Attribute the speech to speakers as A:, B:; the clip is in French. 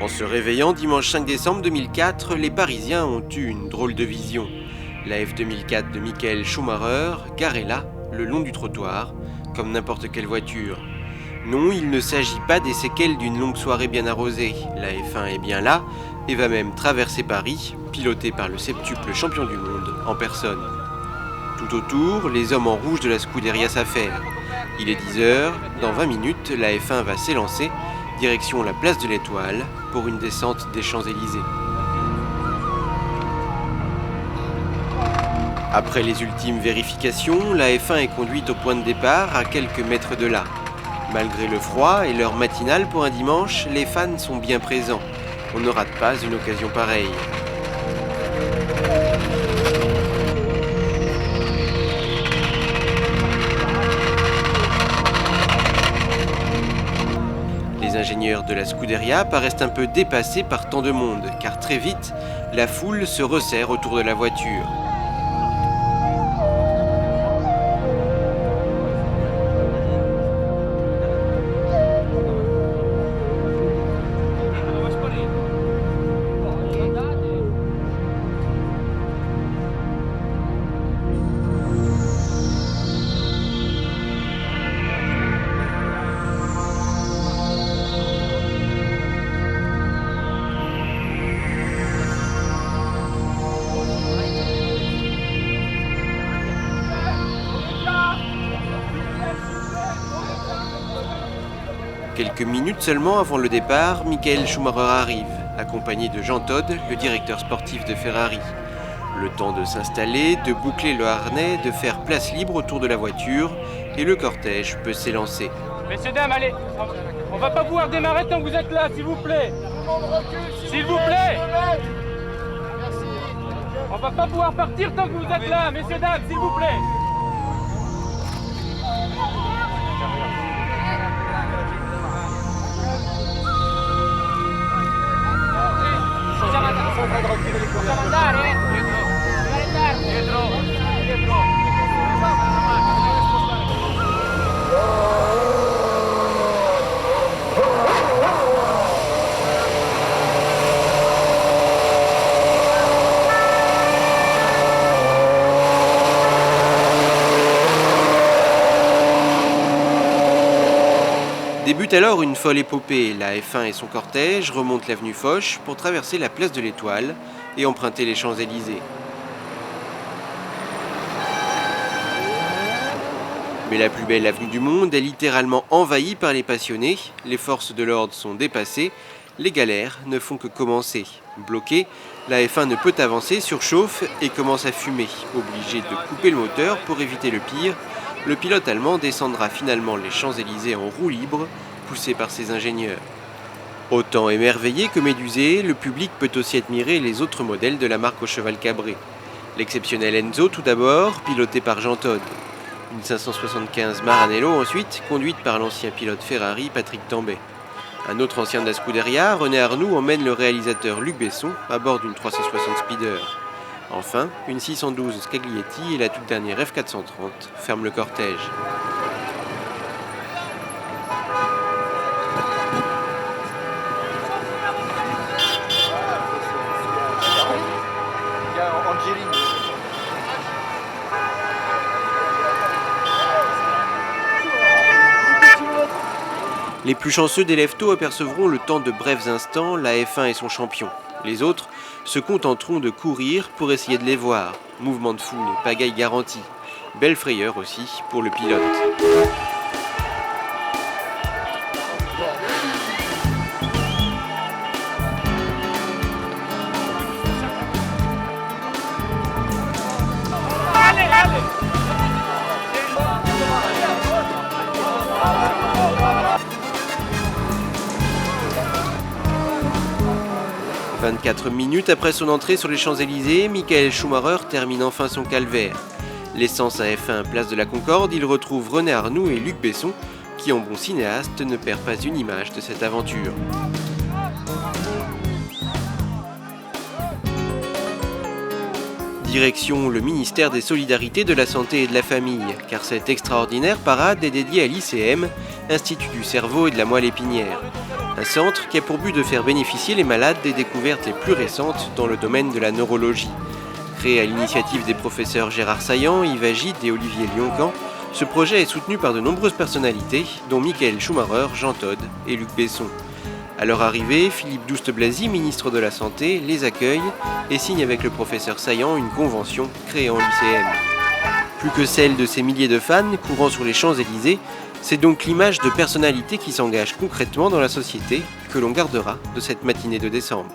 A: En se réveillant dimanche 5 décembre 2004, les Parisiens ont eu une drôle de vision. La F2004 de Michael Schumacher, garée là, le long du trottoir, comme n'importe quelle voiture. Non, il ne s'agit pas des séquelles d'une longue soirée bien arrosée. La F1 est bien là et va même traverser Paris, pilotée par le septuple champion du monde en personne. Tout autour, les hommes en rouge de la Scuderia s'affairent. Il est 10h, dans 20 minutes, la F1 va s'élancer, direction la place de l'Étoile, pour une descente des Champs-Élysées. Après les ultimes vérifications, la F1 est conduite au point de départ à quelques mètres de là. Malgré le froid et l'heure matinale pour un dimanche, les fans sont bien présents. On ne rate pas une occasion pareille. Les ingénieurs de la Scuderia paraissent un peu dépassés par tant de monde, car très vite, la foule se resserre autour de la voiture. Quelques minutes seulement avant le départ, Michael Schumacher arrive, accompagné de Jean Todt, le directeur sportif de Ferrari. Le temps de s'installer, de boucler le harnais, de faire place libre autour de la voiture, et le cortège peut s'élancer.
B: Messieurs, dames, allez, on va pas pouvoir démarrer tant que vous êtes là, s'il vous plaît. S'il vous plaît. On va pas pouvoir partir tant que vous êtes là, messieurs, dames, s'il vous plaît. Possiamo andare? Dietro.
A: Débute alors une folle épopée. La F1 et son cortège remontent l'avenue Foch pour traverser la place de l'Étoile et emprunter les Champs-Élysées. Mais la plus belle avenue du monde est littéralement envahie par les passionnés, les forces de l'ordre sont dépassées, les galères ne font que commencer. Bloquée, la F1 ne peut avancer, surchauffe et commence à fumer. Obligé de couper le moteur pour éviter le pire, le pilote allemand descendra finalement les Champs-Élysées en roue libre, poussé par ses ingénieurs. Autant émerveillé que médusé, le public peut aussi admirer les autres modèles de la marque au cheval cabré. L'exceptionnel Enzo tout d'abord, piloté par Jean Todt. Une 575 Maranello ensuite, conduite par l'ancien pilote Ferrari Patrick Tambay. Un autre ancien de la Scuderia, René Arnoux, emmène le réalisateur Luc Besson à bord d'une 360 Speeder. Enfin, une 612 Scaglietti et la toute dernière F430 ferment le cortège. Les plus chanceux des lève-tôt apercevront le temps de brefs instants la F1 et son champion. Les autres se contenteront de courir pour essayer de les voir. Mouvement de foule et pagaille garantie. Belle frayeur aussi pour le pilote.
B: Allez.
A: 24 minutes après son entrée sur les Champs-Élysées, Michael Schumacher termine enfin son calvaire. Laissant sa F1 place de la Concorde, il retrouve René Arnoux et Luc Besson, qui en bon cinéaste ne perd pas une image de cette aventure. Direction le ministère des Solidarités, de la Santé et de la Famille, car cette extraordinaire parade est dédiée à l'ICM, Institut du cerveau et de la moelle épinière. Un centre qui a pour but de faire bénéficier les malades des découvertes les plus récentes dans le domaine de la neurologie. Créé à l'initiative des professeurs Gérard Saillant, Yves Agide et Olivier Lioncan, ce projet est soutenu par de nombreuses personnalités, dont Michael Schumacher, Jean Todt et Luc Besson. À leur arrivée, Philippe Douste-Blazy, ministre de la Santé, les accueille et signe avec le professeur Saillant une convention créant l'ICM. Plus que celle de ces milliers de fans courant sur les Champs-Élysées, c'est donc l'image de personnalités qui s'engagent concrètement dans la société que l'on gardera de cette matinée de décembre.